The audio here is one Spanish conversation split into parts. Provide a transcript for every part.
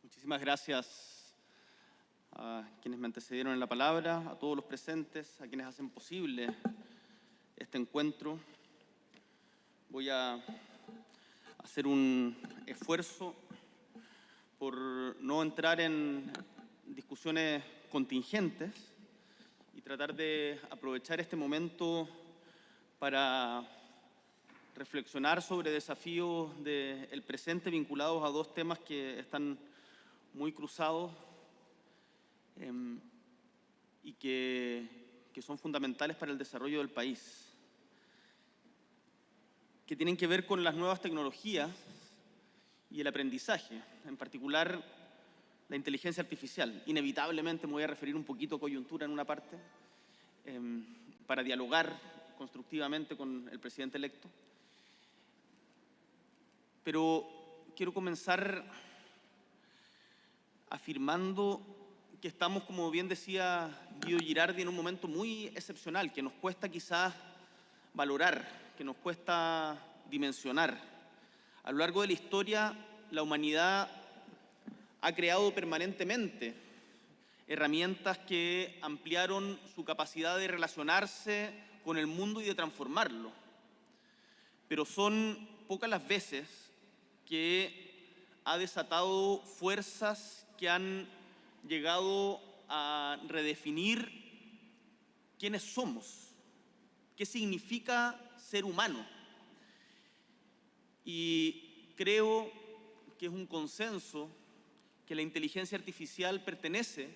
Muchísimas gracias a quienes me antecedieron en la palabra, a todos los presentes, a quienes hacen posible este encuentro. Voy a hacer un esfuerzo por no entrar en discusiones contingentes y tratar de aprovechar este momento para reflexionar sobre desafíos del presente vinculados a dos temas que están muy cruzados y que son fundamentales para el desarrollo del país, que tienen que ver con las nuevas tecnologías y el aprendizaje, en particular la inteligencia artificial. Inevitablemente me voy a referir un poquito a coyuntura en una parte, para dialogar constructivamente con el presidente electo. Pero quiero comenzar afirmando que estamos, como bien decía Guido Girardi, en un momento muy excepcional, que nos cuesta quizás valorar, que nos cuesta dimensionar. A lo largo de la historia, la humanidad ha creado permanentemente herramientas que ampliaron su capacidad de relacionarse con el mundo y de transformarlo. Pero son pocas las veces que ha desatado fuerzas que han llegado a redefinir quiénes somos, qué significa ser humano. Y creo que es un consenso que la inteligencia artificial pertenece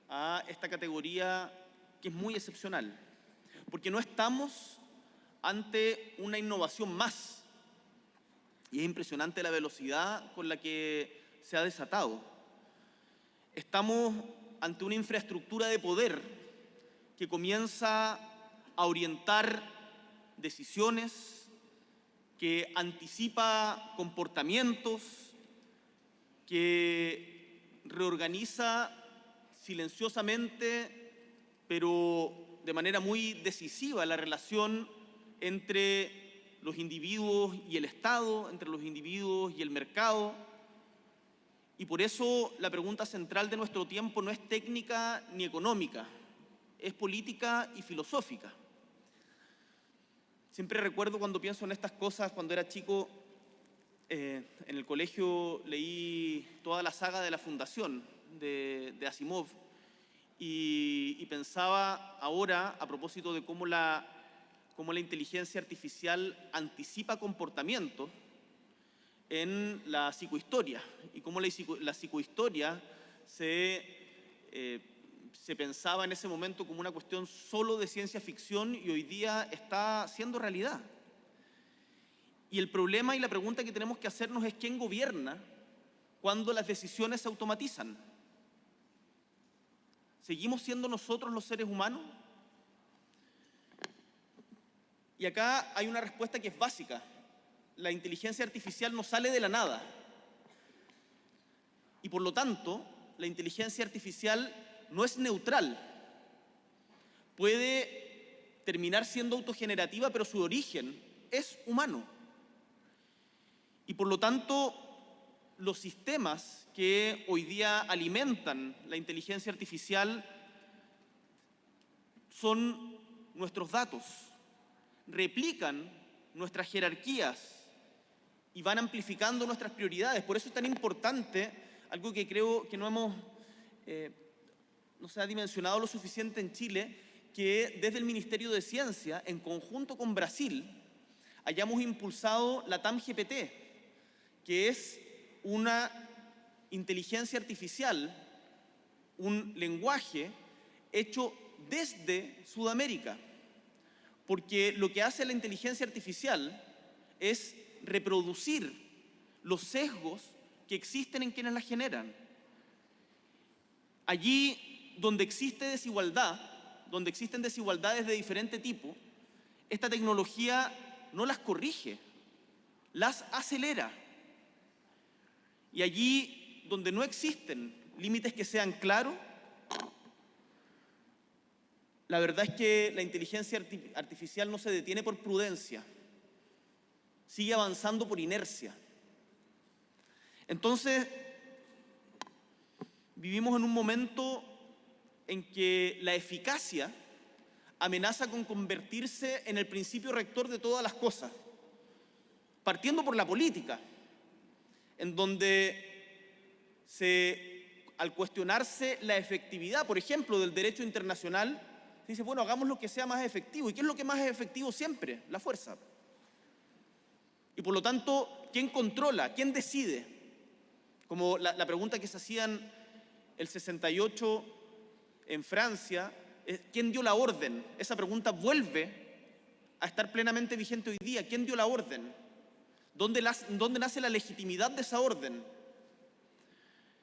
a esta categoría que es muy excepcional, porque no estamos ante una innovación más, y es impresionante la velocidad con la que se ha desatado. Estamos ante una infraestructura de poder que comienza a orientar decisiones, que anticipa comportamientos, que reorganiza silenciosamente, pero de manera muy decisiva, la relación entre los individuos y el Estado, entre los individuos y el mercado. Y por eso la pregunta central de nuestro tiempo no es técnica ni económica, es política y filosófica. Siempre recuerdo cuando pienso en estas cosas, cuando era chico, en el colegio leí toda la saga de la Fundación de Asimov y pensaba ahora, a propósito de cómo la inteligencia artificial anticipa comportamientos, en la psicohistoria y cómo la psicohistoria se pensaba en ese momento como una cuestión solo de ciencia ficción y hoy día está siendo realidad. Y el problema y la pregunta que tenemos que hacernos es ¿quién gobierna cuando las decisiones se automatizan? ¿Seguimos siendo nosotros los seres humanos? Y acá hay una respuesta que es básica. La inteligencia artificial no sale de la nada. Y por lo tanto, la inteligencia artificial no es neutral. Puede terminar siendo autogenerativa, pero su origen es humano. Y por lo tanto, los sistemas que hoy día alimentan la inteligencia artificial son nuestros datos, replican nuestras jerarquías y van amplificando nuestras prioridades. Por eso es tan importante, algo que creo que no se ha dimensionado lo suficiente en Chile, que desde el Ministerio de Ciencia, en conjunto con Brasil, hayamos impulsado la TAM-GPT, que es una inteligencia artificial, un lenguaje hecho desde Sudamérica. Porque lo que hace la inteligencia artificial es reproducir los sesgos que existen en quienes la generan. Allí donde existe desigualdad, donde existen desigualdades de diferente tipo, esta tecnología no las corrige, las acelera. Y allí donde no existen límites que sean claros, la verdad es que la inteligencia artificial no se detiene por prudencia, sigue avanzando por inercia. Entonces, vivimos en un momento en que la eficacia amenaza con convertirse en el principio rector de todas las cosas, partiendo por la política, en donde al cuestionarse la efectividad, por ejemplo, del derecho internacional, se dice, bueno, hagamos lo que sea más efectivo. ¿Y qué es lo que más es efectivo siempre? La fuerza. Y por lo tanto, ¿quién controla? ¿Quién decide? Como la pregunta que se hacían el 68 en Francia, ¿quién dio la orden? Esa pregunta vuelve a estar plenamente vigente hoy día. ¿Quién dio la orden? ¿Dónde nace la legitimidad de esa orden?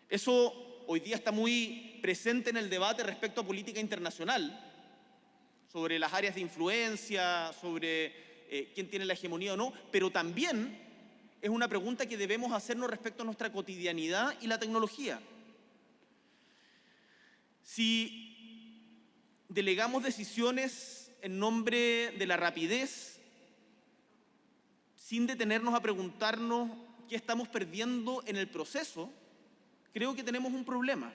Eso hoy día está muy presente en el debate respecto a política internacional, sobre las áreas de influencia, sobre quién tiene la hegemonía o no, pero también es una pregunta que debemos hacernos respecto a nuestra cotidianidad y la tecnología. Si delegamos decisiones en nombre de la rapidez, sin detenernos a preguntarnos qué estamos perdiendo en el proceso, creo que tenemos un problema.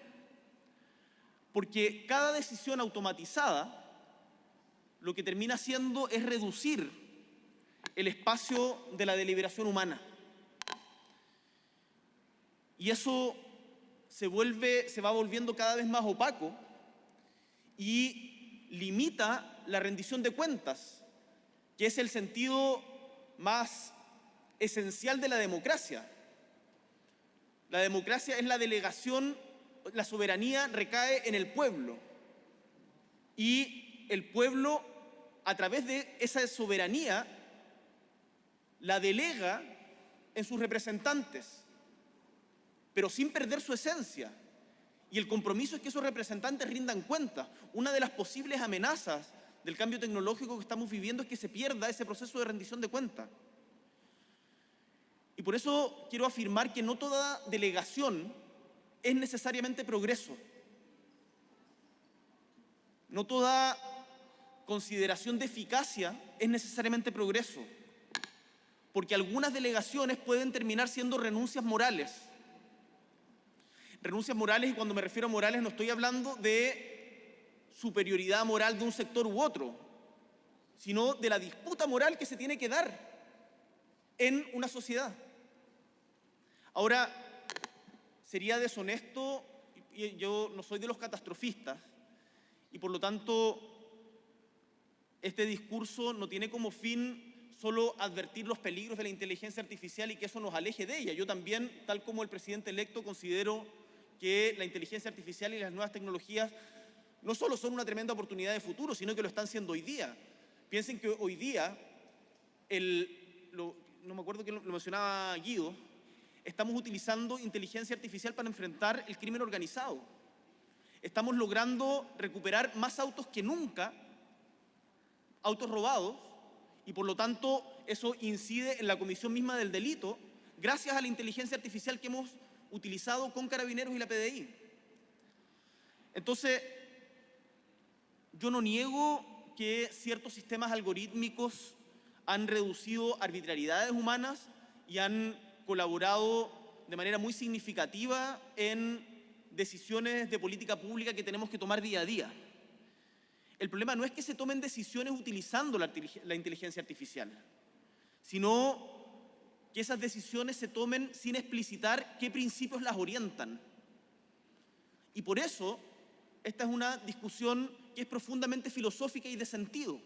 Porque cada decisión automatizada lo que termina haciendo es reducir el espacio de la deliberación humana. Y eso se va volviendo cada vez más opaco y limita la rendición de cuentas, que es el sentido más esencial de la democracia. La democracia es la delegación, la soberanía recae en el pueblo. Y el pueblo, a través de esa soberanía, la delega en sus representantes, pero sin perder su esencia. Y el compromiso es que esos representantes rindan cuenta. Una de las posibles amenazas del cambio tecnológico que estamos viviendo es que se pierda ese proceso de rendición de cuentas. Y por eso quiero afirmar que no toda delegación es necesariamente progreso. No toda consideración de eficacia es necesariamente progreso, porque algunas delegaciones pueden terminar siendo renuncias morales. Renuncias morales, y cuando me refiero a morales no estoy hablando de superioridad moral de un sector u otro, sino de la disputa moral que se tiene que dar en una sociedad. Ahora, sería deshonesto, y yo no soy de los catastrofistas, y por lo tanto este discurso no tiene como fin solo advertir los peligros de la inteligencia artificial y que eso nos aleje de ella. Yo también, tal como el presidente electo, considero que la inteligencia artificial y las nuevas tecnologías no solo son una tremenda oportunidad de futuro, sino que lo están siendo hoy día. Piensen que hoy día, no me acuerdo quién lo mencionaba Guido, estamos utilizando inteligencia artificial para enfrentar el crimen organizado. Estamos logrando recuperar más autos que nunca, autos robados, y por lo tanto eso incide en la comisión misma del delito, gracias a la inteligencia artificial que hemos utilizado con Carabineros y la PDI. Entonces, yo no niego que ciertos sistemas algorítmicos han reducido arbitrariedades humanas y han colaborado de manera muy significativa en decisiones de política pública que tenemos que tomar día a día. El problema no es que se tomen decisiones utilizando la inteligencia artificial, sino que esas decisiones se tomen sin explicitar qué principios las orientan. Y por eso, esta es una discusión que es profundamente filosófica y de sentido.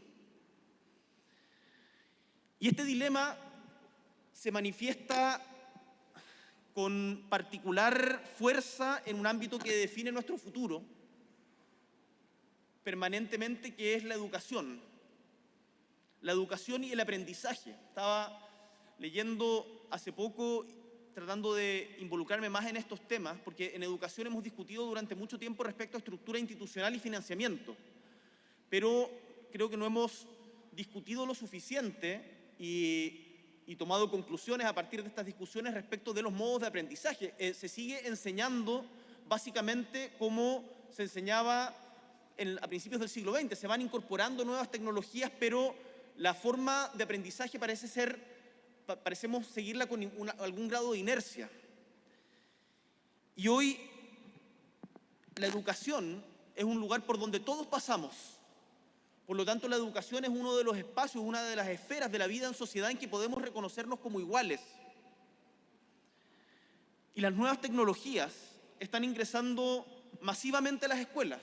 Y este dilema se manifiesta con particular fuerza en un ámbito que define nuestro futuro permanentemente, que es la educación y el aprendizaje. Estaba leyendo hace poco, tratando de involucrarme más en estos temas, porque en educación hemos discutido durante mucho tiempo respecto a estructura institucional y financiamiento, pero creo que no hemos discutido lo suficiente y tomado conclusiones a partir de estas discusiones respecto de los modos de aprendizaje. Se sigue enseñando básicamente como se enseñaba a principios del siglo XX. Se van incorporando nuevas tecnologías, pero la forma de aprendizaje parecemos seguirla con algún grado de inercia. Y hoy la educación es un lugar por donde todos pasamos. Por lo tanto, la educación es uno de los espacios, una de las esferas de la vida en sociedad en que podemos reconocernos como iguales. Y las nuevas tecnologías están ingresando masivamente a las escuelas.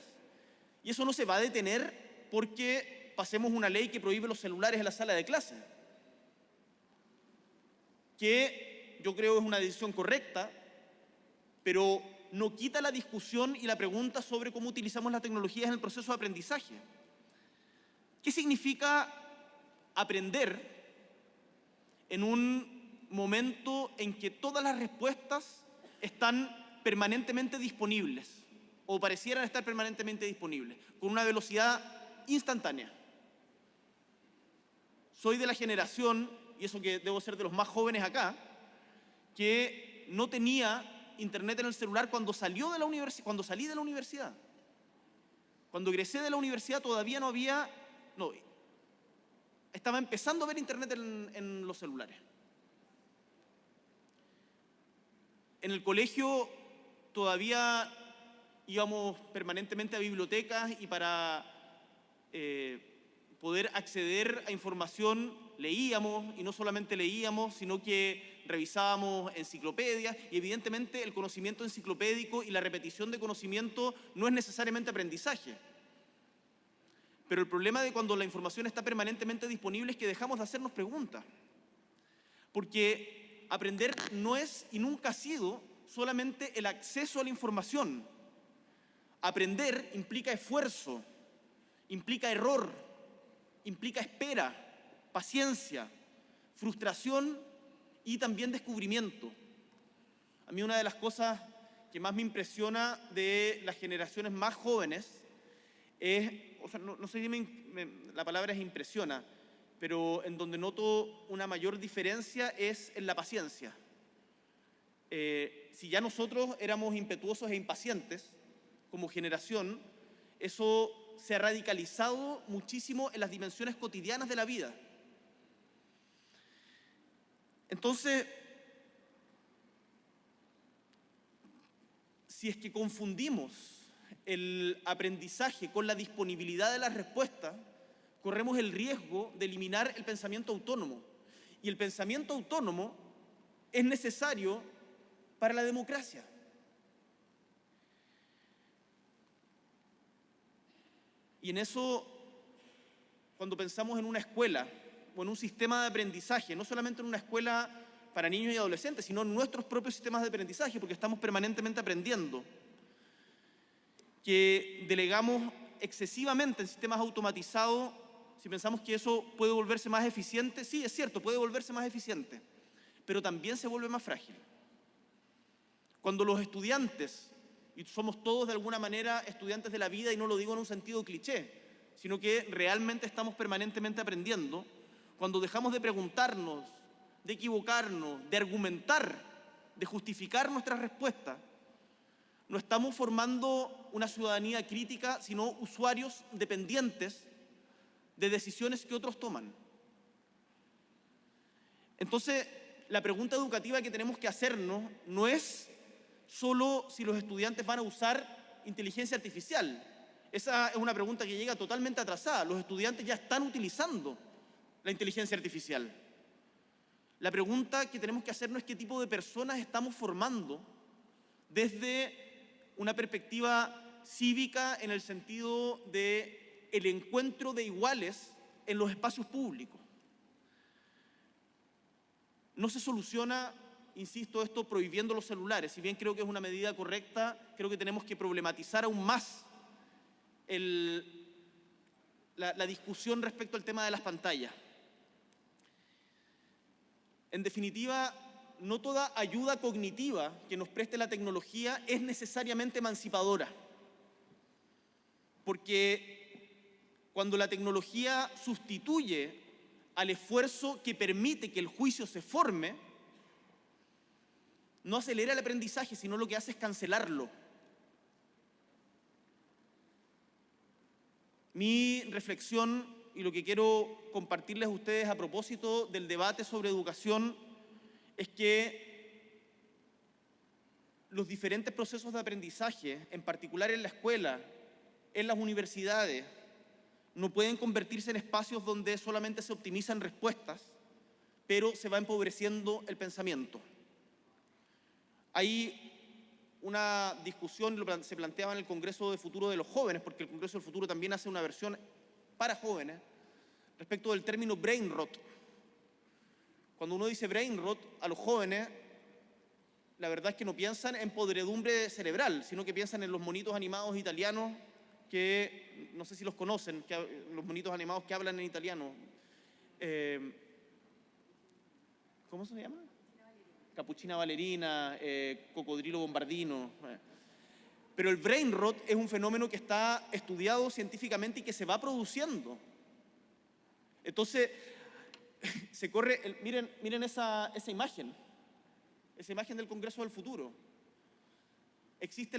Y eso no se va a detener porque pasemos una ley que prohíbe los celulares en la sala de clase, que yo creo es una decisión correcta, pero no quita la discusión y la pregunta sobre cómo utilizamos las tecnologías en el proceso de aprendizaje. ¿Qué significa aprender en un momento en que todas las respuestas están permanentemente disponibles o parecieran estar permanentemente disponibles, con una velocidad instantánea? Soy de la generación, y eso que debo ser de los más jóvenes acá, que no tenía internet en el celular cuando salí de la universidad. Cuando egresé de la universidad todavía estaba empezando a ver internet en los celulares. En el colegio todavía íbamos permanentemente a bibliotecas y para poder acceder a información leíamos, y no solamente leíamos, sino que revisábamos enciclopedias, y evidentemente el conocimiento enciclopédico y la repetición de conocimiento no es necesariamente aprendizaje. Pero el problema de cuando la información está permanentemente disponible es que dejamos de hacernos preguntas. Porque aprender no es y nunca ha sido solamente el acceso a la información. Aprender implica esfuerzo, implica error, implica espera, paciencia, frustración y también descubrimiento. A mí una de las cosas que más me impresiona de las generaciones más jóvenes es, no sé si la palabra es impresiona, pero en donde noto una mayor diferencia es en la paciencia. Si ya nosotros éramos impetuosos e impacientes como generación, eso se ha radicalizado muchísimo en las dimensiones cotidianas de la vida. Entonces, si es que confundimos el aprendizaje con la disponibilidad de las respuestas, corremos el riesgo de eliminar el pensamiento autónomo. Y el pensamiento autónomo es necesario para la democracia. Y en eso, cuando pensamos en una escuela o en un sistema de aprendizaje, no solamente en una escuela para niños y adolescentes, sino en nuestros propios sistemas de aprendizaje, porque estamos permanentemente aprendiendo, que delegamos excesivamente en sistemas automatizados, si pensamos que eso puede volverse más eficiente, sí, es cierto, puede volverse más eficiente, pero también se vuelve más frágil. Cuando los estudiantes, y somos todos de alguna manera estudiantes de la vida, y no lo digo en un sentido cliché, sino que realmente estamos permanentemente aprendiendo, cuando dejamos de preguntarnos, de equivocarnos, de argumentar, de justificar nuestras respuestas, no estamos formando una ciudadanía crítica, sino usuarios dependientes de decisiones que otros toman. Entonces, la pregunta educativa que tenemos que hacernos no es solo si los estudiantes van a usar inteligencia artificial. Esa es una pregunta que llega totalmente atrasada. Los estudiantes ya están utilizando la inteligencia artificial. La pregunta que tenemos que hacernos es qué tipo de personas estamos formando desde una perspectiva cívica en el sentido de el encuentro de iguales en los espacios públicos. No se soluciona, insisto, esto prohibiendo los celulares. Si bien creo que es una medida correcta, creo que tenemos que problematizar aún más la discusión respecto al tema de las pantallas. En definitiva, no toda ayuda cognitiva que nos preste la tecnología es necesariamente emancipadora. Porque cuando la tecnología sustituye al esfuerzo que permite que el juicio se forme, no acelera el aprendizaje, sino lo que hace es cancelarlo. Mi reflexión y lo que quiero compartirles a ustedes a propósito del debate sobre educación es que los diferentes procesos de aprendizaje, en particular en la escuela, en las universidades, no pueden convertirse en espacios donde solamente se optimizan respuestas, pero se va empobreciendo el pensamiento. Hay una discusión, se planteaba en el Congreso de Futuro de los Jóvenes, porque el Congreso del Futuro también hace una versión para jóvenes, respecto del término brain rot. Cuando uno dice brain rot, a los jóvenes, la verdad es que no piensan en podredumbre cerebral, sino que piensan en los monitos animados italianos que, no sé si los conocen, los monitos animados que hablan en italiano. ¿Cómo se llama? Capuchina Ballerina, Cocodrilo Bombardino. Pero el brain rot es un fenómeno que está estudiado científicamente y que se va produciendo. Entonces, se corre, miren esa imagen del Congreso del Futuro. Existe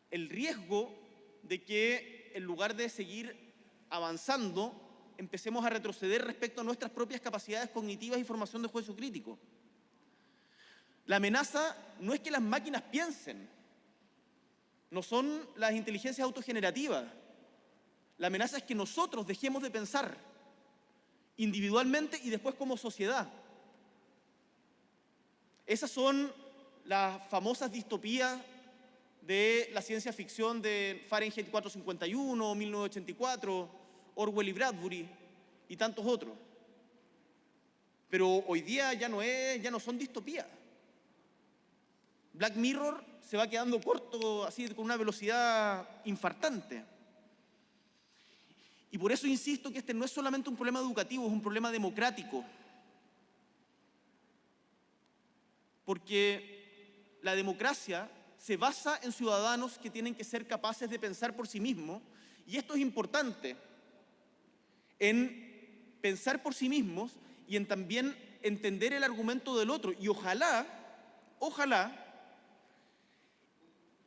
el riesgo de que en lugar de seguir avanzando, empecemos a retroceder respecto a nuestras propias capacidades cognitivas y formación de juicio crítico. La amenaza no es que las máquinas piensen, no son las inteligencias autogenerativas. La amenaza es que nosotros dejemos de pensar individualmente y después como sociedad. Esas son las famosas distopías de la ciencia ficción de Fahrenheit 451, 1984, Orwell y Bradbury y tantos otros. Pero hoy día ya no son distopías. Black Mirror se va quedando corto, así con una velocidad infartante. Y por eso insisto que este no es solamente un problema educativo, es un problema democrático. Porque la democracia se basa en ciudadanos que tienen que ser capaces de pensar por sí mismos, y esto es importante, en pensar por sí mismos y en también entender el argumento del otro, y ojalá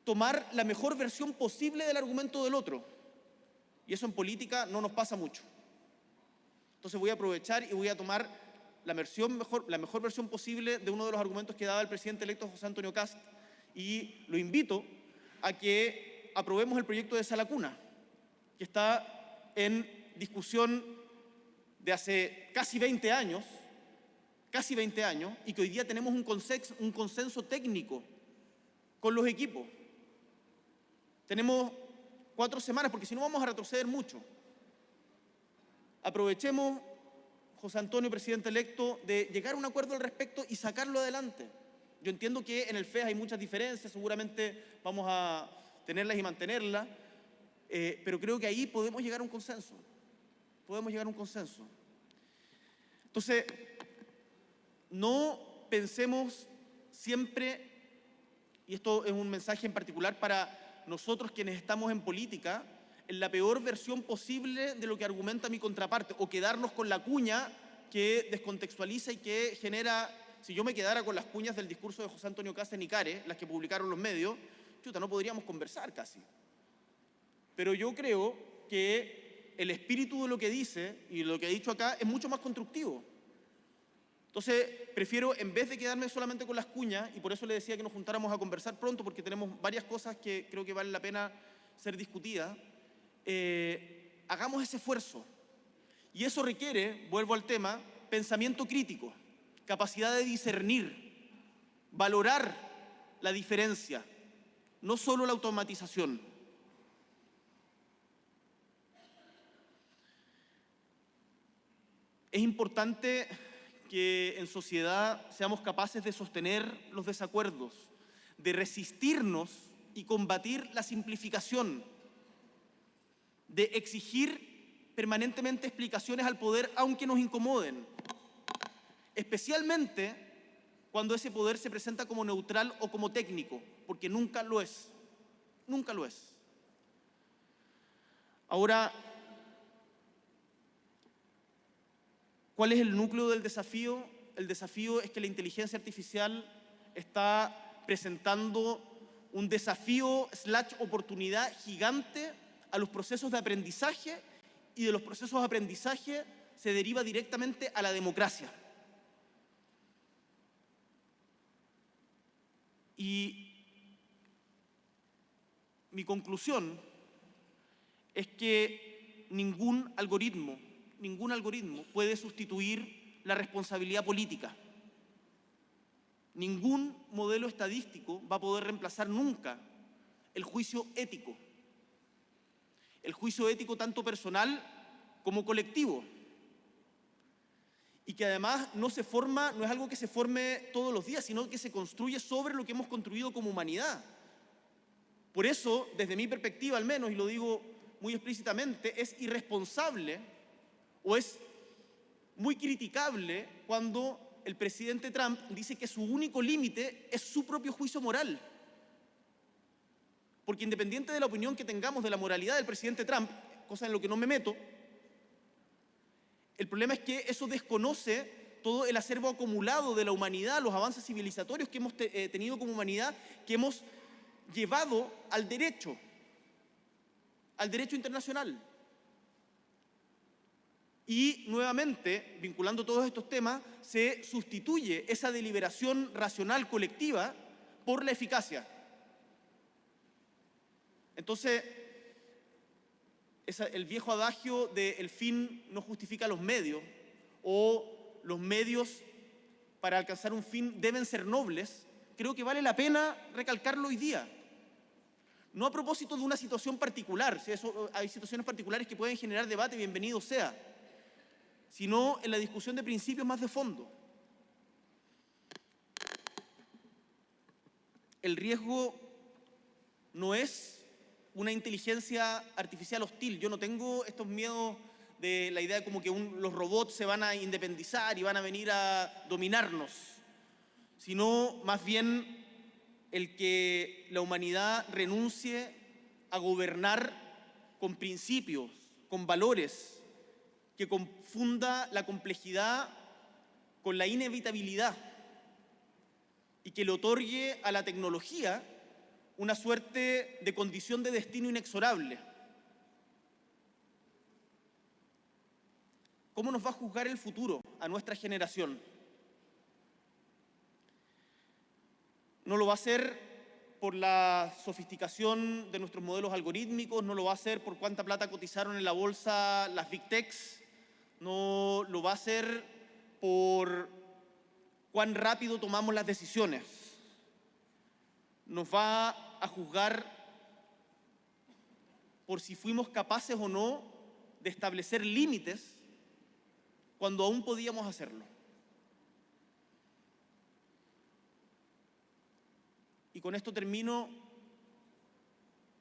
tomar la mejor versión posible del argumento del otro. Y eso en política no nos pasa mucho. Entonces voy a aprovechar y voy a tomar la mejor versión posible de uno de los argumentos que daba el presidente electo José Antonio Kast, y lo invito a que aprobemos el proyecto de Sala Cuna, que está en discusión de hace casi 20 años, y que hoy día tenemos un consenso técnico con los equipos. Tenemos 4 semanas, porque si no vamos a retroceder mucho. Aprovechemos, José Antonio, presidente electo, de llegar a un acuerdo al respecto y sacarlo adelante. Yo entiendo que en el FES hay muchas diferencias, seguramente vamos a tenerlas y mantenerlas, pero creo que ahí podemos llegar a un consenso. Entonces, no pensemos siempre, y esto es un mensaje en particular para nosotros quienes estamos en política, en la peor versión posible de lo que argumenta mi contraparte, o quedarnos con la cuña que descontextualiza y que genera. Si yo me quedara con las cuñas del discurso de José Antonio Kast en Icare, las que publicaron los medios, no podríamos conversar casi. Pero yo creo que el espíritu de lo que dice y lo que he dicho acá es mucho más constructivo. Entonces, prefiero, en vez de quedarme solamente con las cuñas, y por eso le decía que nos juntáramos a conversar pronto, porque tenemos varias cosas que creo que valen la pena ser discutidas, hagamos ese esfuerzo. Y eso requiere, vuelvo al tema, pensamiento crítico, capacidad de discernir, valorar la diferencia, no solo la automatización. Es importante que en sociedad seamos capaces de sostener los desacuerdos, de resistirnos y combatir la simplificación, de exigir permanentemente explicaciones al poder aunque nos incomoden, especialmente cuando ese poder se presenta como neutral o como técnico, porque nunca lo es. Ahora, ¿cuál es el núcleo del desafío? El desafío es que la inteligencia artificial está presentando un desafío / oportunidad gigante a los procesos de aprendizaje, y de los procesos de aprendizaje se deriva directamente a la democracia. Y mi conclusión es que ningún algoritmo puede sustituir la responsabilidad política. Ningún modelo estadístico va a poder reemplazar nunca el juicio ético. El juicio ético tanto personal como colectivo. Y que además no es algo que se forme todos los días, sino que se construye sobre lo que hemos construido como humanidad. Por eso, desde mi perspectiva al menos, y lo digo muy explícitamente, es irresponsable o es muy criticable cuando el presidente Trump dice que su único límite es su propio juicio moral. Porque independiente de la opinión que tengamos de la moralidad del presidente Trump, cosa en lo que no me meto, el problema es que eso desconoce todo el acervo acumulado de la humanidad, los avances civilizatorios que hemos tenido como humanidad, que hemos llevado al derecho internacional. Y nuevamente, vinculando todos estos temas, se sustituye esa deliberación racional colectiva por la eficacia. Entonces, el viejo adagio de el fin no justifica los medios, o los medios para alcanzar un fin deben ser nobles, creo que vale la pena recalcarlo hoy día. No a propósito de una situación particular, si hay situaciones particulares que pueden generar debate, bienvenido sea, sino en la discusión de principios más de fondo. El riesgo no es una inteligencia artificial hostil. Yo no tengo estos miedos de la idea de como que los robots se van a independizar y van a venir a dominarnos, sino más bien el que la humanidad renuncie a gobernar con principios, con valores, que confunda la complejidad con la inevitabilidad y que le otorgue a la tecnología una suerte de condición de destino inexorable. ¿Cómo nos va a juzgar el futuro a nuestra generación? No lo va a hacer por la sofisticación de nuestros modelos algorítmicos, no lo va a hacer por cuánta plata cotizaron en la bolsa las Big Techs, no lo va a hacer por cuán rápido tomamos las decisiones. Nos va a juzgar por si fuimos capaces o no de establecer límites cuando aún podíamos hacerlo. Y con esto termino.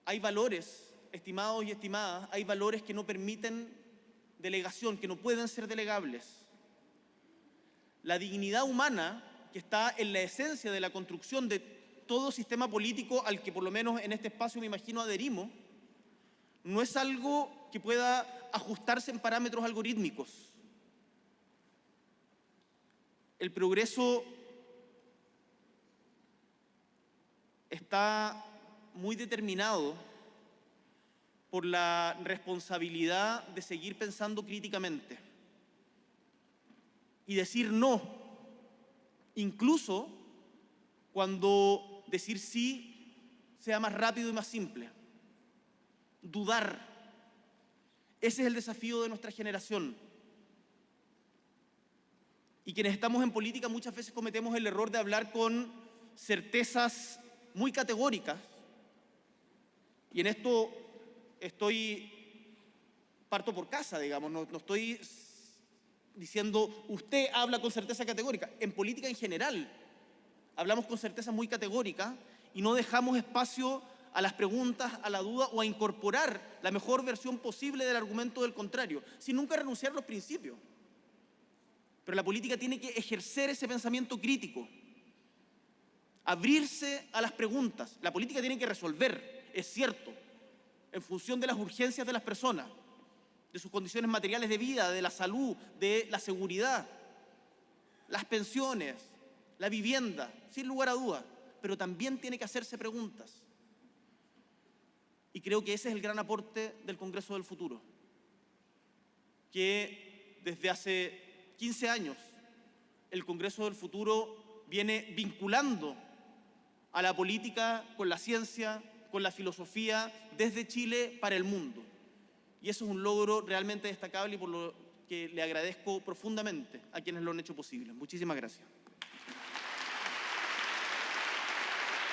Hay valores, estimados y estimadas, hay valores que no permiten delegación, que no pueden ser delegables. La dignidad humana, que está en la esencia de la construcción de todo sistema político al que por lo menos en este espacio me imagino adherimos, no es algo que pueda ajustarse en parámetros algorítmicos. El progreso está muy determinado por la responsabilidad de seguir pensando críticamente y decir no, incluso cuando decir sí sea más rápido y más simple. Dudar. Ese es el desafío de nuestra generación. Y quienes estamos en política muchas veces cometemos el error de hablar con certezas muy categóricas. Y en esto parto por casa, digamos, no estoy diciendo usted habla con certeza categórica. En política en general hablamos con certeza muy categórica y no dejamos espacio a las preguntas, a la duda o a incorporar la mejor versión posible del argumento del contrario, sin nunca renunciar a los principios. Pero la política tiene que ejercer ese pensamiento crítico, abrirse a las preguntas. La política tiene que resolver, es cierto, en función de las urgencias de las personas, de sus condiciones materiales de vida, de la salud, de la seguridad, las pensiones, la vivienda, sin lugar a dudas, pero también tiene que hacerse preguntas. Y creo que ese es el gran aporte del Congreso del Futuro, que desde hace 15 años el Congreso del Futuro viene vinculando a la política con la ciencia, con la filosofía, desde Chile para el mundo. Y eso es un logro realmente destacable y por lo que le agradezco profundamente a quienes lo han hecho posible. Muchísimas gracias.